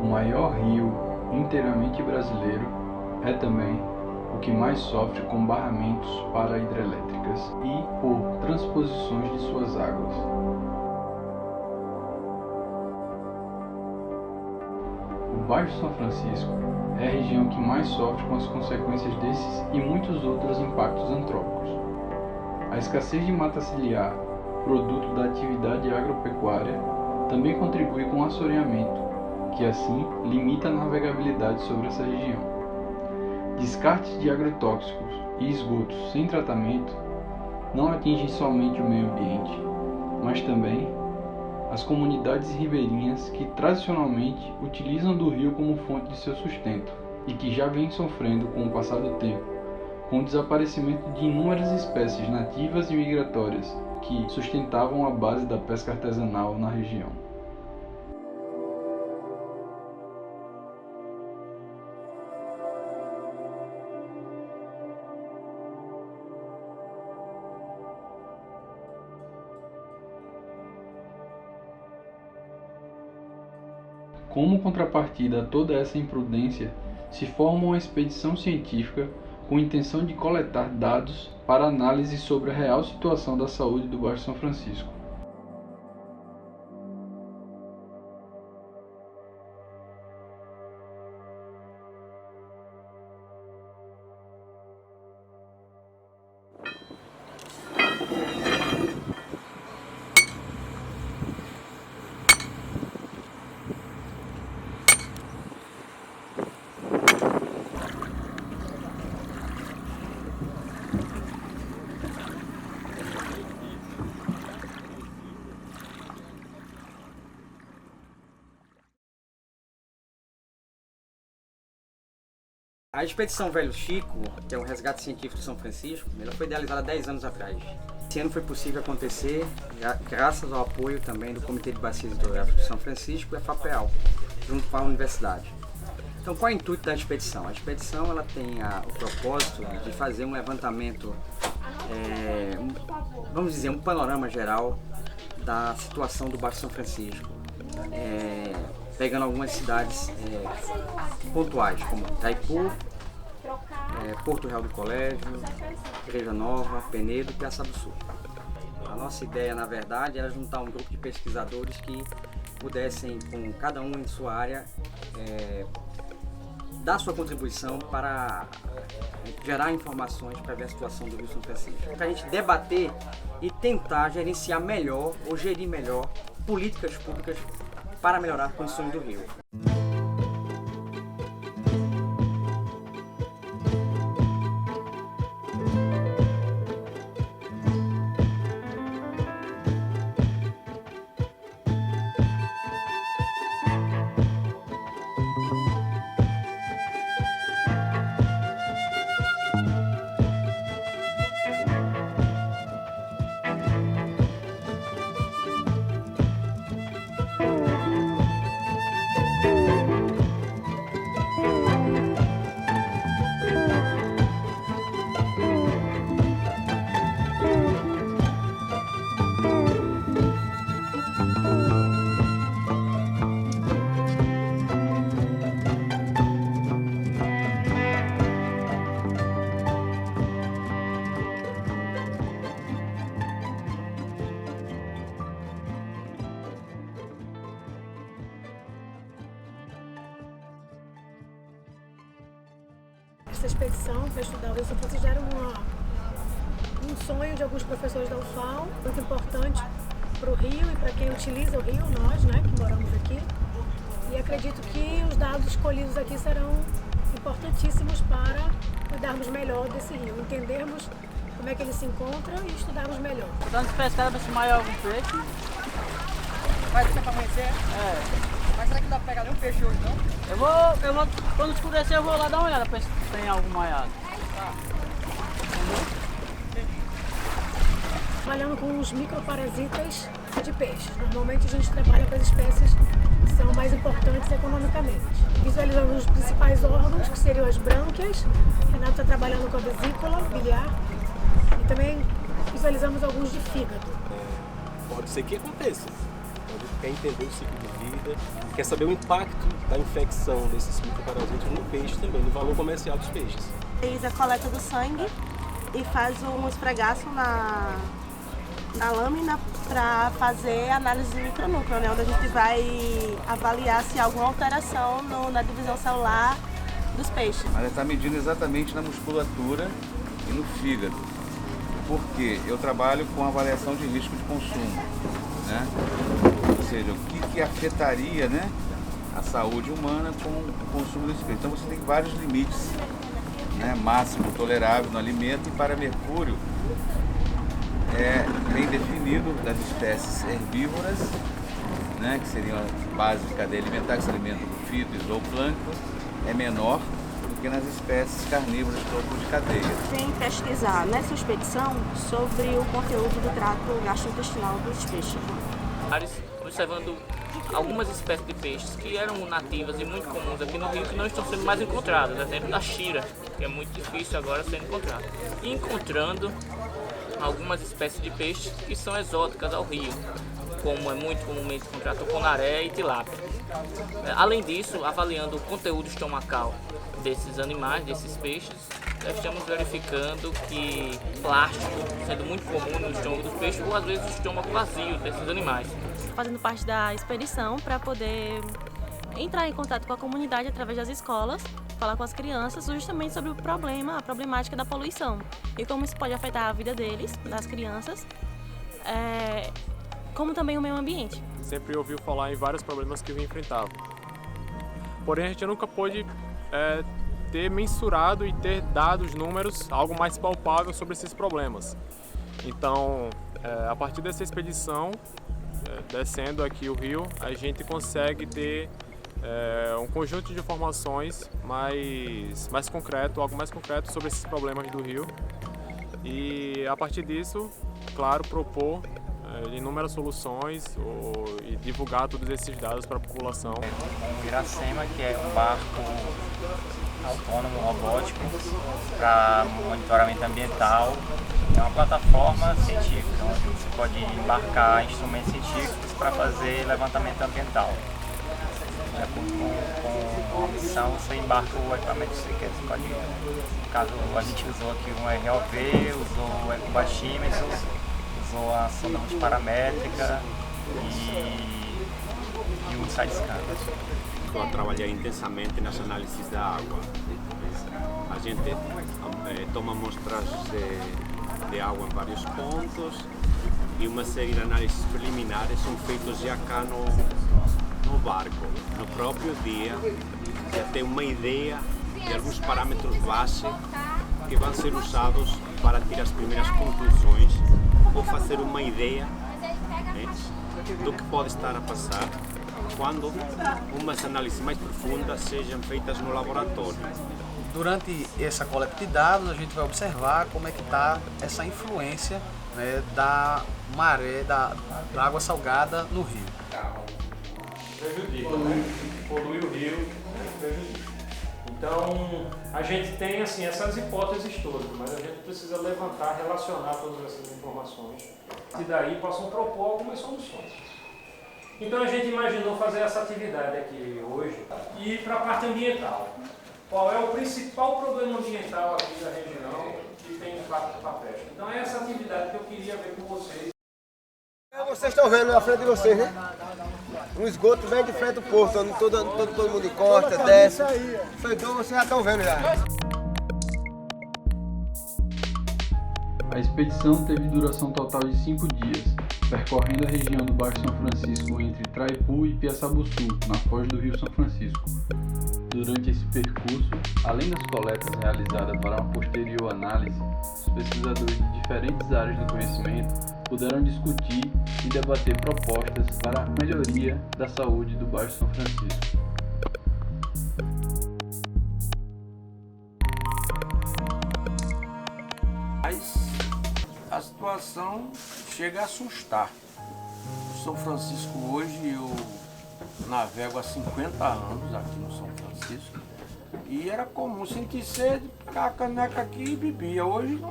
o maior rio inteiramente brasileiro, é também o que mais sofre com barramentos para hidrelétricas e por transposições de suas águas. O Baixo São Francisco é a região que mais sofre com as consequências desses e muitos outros impactos antrópicos. A escassez de mata ciliar, produto da atividade agropecuária, também contribui com o assoreamento, que assim limita a navegabilidade sobre essa região. Descartes de agrotóxicos e esgotos sem tratamento não atingem somente o meio ambiente, mas também as comunidades ribeirinhas que tradicionalmente utilizam do rio como fonte de seu sustento e que já vêm sofrendo com o passar do tempo, com o desaparecimento de inúmeras espécies nativas e migratórias que sustentavam a base da pesca artesanal na região. Como contrapartida a toda essa imprudência, se forma uma expedição científica com a intenção de coletar dados para análise sobre a real situação da saúde do Baixo São Francisco. A Expedição Velho Chico, que é um resgate científico de São Francisco, ela foi idealizada há 10 anos atrás. Esse ano foi possível acontecer graças ao apoio também do Comitê de Bacias Hidrográficas de São Francisco e a FAPEAL, junto com a universidade. Então, qual é o intuito da expedição? A expedição ela tem o propósito de fazer um levantamento, vamos dizer, um panorama geral da situação do Baixo São Francisco, pegando algumas cidades pontuais, como Itaipu, Porto Real do Colégio, Igreja Nova, Penedo e Piaçaba-Sul. A nossa ideia, na verdade, era juntar um grupo de pesquisadores que pudessem, com cada um em sua área, dar sua contribuição para gerar informações para ver a situação do Rio São Francisco. Para a gente debater e tentar gerenciar melhor ou gerir melhor políticas públicas para melhorar as condições do rio. Essa expedição para estudar o Rio São Francisco era um sonho de alguns professores da UFAL, muito importante para o Rio e para quem utiliza o Rio, nós, que moramos aqui. E acredito que os dados escolhidos aqui serão importantíssimos para cuidarmos melhor desse rio, entendermos como é que ele se encontra e estudarmos melhor. Estamos pescando para se maior algum peixe. Vai deixar para amanhecer? Mas será que dá para pegar nenhum peixe hoje, não? Eu vou, quando escurecer eu vou lá dar uma olhada para ver se tem algum maiado. Trabalhando com os microparasitas de peixe. Normalmente a gente trabalha com as espécies que são mais importantes economicamente. Visualizamos os principais órgãos, que seriam as brânquias. O Renato está trabalhando com a vesícula biliar. E também visualizamos alguns de fígado. Pode ser que aconteça. quer entender o ciclo de vida, quer saber o impacto da infecção desses microparasitas no peixe também, no valor comercial dos peixes. Fez a coleta do sangue e faz um esfregaço na lâmina para fazer análise de micronúcleo, né? Onde a gente vai avaliar se há alguma alteração na divisão celular dos peixes. Ela está medindo exatamente na musculatura e no fígado, porque eu trabalho com avaliação de risco de consumo, né? Ou seja, o que afetaria, né, a saúde humana com o consumo desse peixe. Então você tem vários limites, né, máximo tolerável no alimento, e para mercúrio é bem definido das espécies herbívoras, né, que seriam a base de cadeia alimentar, que se alimentam do fito e zooplâncton, é menor do que nas espécies carnívoras de topo de cadeia. Vem pesquisar nessa expedição sobre o conteúdo do trato gastrointestinal dos peixes. Observando algumas espécies de peixes que eram nativas e muito comuns aqui no Rio, que não estão sendo mais encontradas. Exemplo da xira, que é muito difícil agora ser encontrada. E encontrando algumas espécies de peixes que são exóticas ao rio, como é muito comumente encontrado tucunaré e tilápia. Além disso, avaliando o conteúdo estomacal desses animais, desses peixes, estamos verificando que plástico, sendo muito comum no estômago dos peixes, ou às vezes o estômago vazio desses animais. Fazendo parte da expedição para poder entrar em contato com a comunidade através das escolas, falar com as crianças justamente sobre o problema, a problemática da poluição e como isso pode afetar a vida deles, das crianças, como também o meio ambiente. Sempre ouviu falar em vários problemas que o Rio enfrentava. Porém, a gente nunca pôde ter mensurado e ter dados, números, algo mais palpável sobre esses problemas. Então, a partir dessa expedição, descendo aqui o rio, a gente consegue ter um conjunto de informações mais concreto, algo mais concreto sobre esses problemas do rio. E a partir disso, claro, propor inúmeras soluções e divulgar todos esses dados para a população. O Iracema, que é um barco autônomo robótico para monitoramento ambiental, é uma plataforma científica onde você pode embarcar instrumentos científicos para fazer levantamento ambiental. De acordo com a missão, você embarca o equipamento que você quer. Você pode, no caso, a gente usou aqui um ROV, usou o ecobatímetro, usou a sonda multiparamétrica e um side-scan. Estou a trabalhar intensamente nas análises da água. A gente toma amostras de água em vários pontos e uma série de análises preliminares são feitas já cá no barco. No próprio dia já tem uma ideia de alguns parâmetros base que vão ser usados para tirar as primeiras conclusões ou fazer uma ideia do que pode estar a passar quando umas análises mais profundas sejam feitas no laboratório. Durante essa coleta de dados, a gente vai observar como é que está essa influência, né, da maré, da água salgada no rio. Prejudica, né? Polui o rio, prejudica. Então, a gente tem assim, essas hipóteses todas, mas a gente precisa levantar, relacionar todas essas informações e daí possam propor algumas soluções. Então a gente imaginou fazer essa atividade aqui hoje e para a parte ambiental. Qual é o principal problema ambiental aqui da região que tem impacto para a pesca? Então é essa atividade que eu queria ver com vocês. Vocês estão vendo na frente de vocês, né? Um esgoto bem de frente do porto, onde todo mundo encosta, desce. Então vocês já estão vendo já. A expedição teve duração total de 5 dias, percorrendo a região do Baixo São Francisco entre Traipu e Piaçabuçu, na foz do Rio São Francisco. Durante esse percurso, além das coletas realizadas para uma posterior análise, os pesquisadores de diferentes áreas do conhecimento puderam discutir e debater propostas para a melhoria da saúde do Baixo São Francisco. A situação chega a assustar. O São Francisco hoje, eu navego há 50 anos aqui no São Francisco e era comum sentir sede, pegar a caneca aqui e bebia. Hoje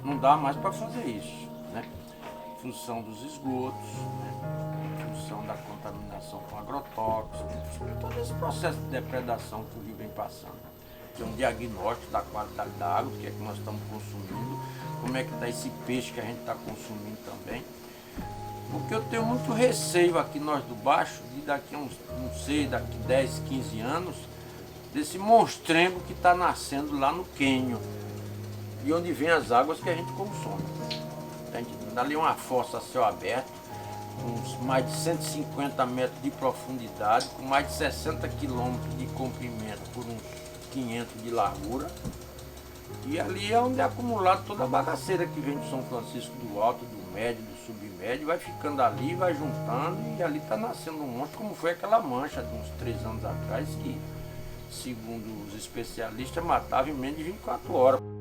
não dá mais para fazer isso, né? Em função dos esgotos, né? questão da contaminação com agrotóxicos, todo esse processo de depredação que o rio vem passando. Tem um diagnóstico da qualidade da água, o que é que nós estamos consumindo, como é que está esse peixe que a gente está consumindo também. Porque eu tenho muito receio aqui nós do Baixo, de daqui a uns, não sei, daqui 10, 15 anos, desse monstrengo que está nascendo lá no cânion, e onde vem as águas que a gente consome. Ali uma fossa a céu aberto, com mais de 150 metros de profundidade, com mais de 60 quilômetros de comprimento por uns 500 de largura. E ali é onde é acumulado toda a bagaceira que vem do São Francisco do Alto, do Médio, do Submédio, vai ficando ali, vai juntando, e ali está nascendo um monte, como foi aquela mancha de uns 3 anos atrás, que, segundo os especialistas, matava em menos de 24 horas.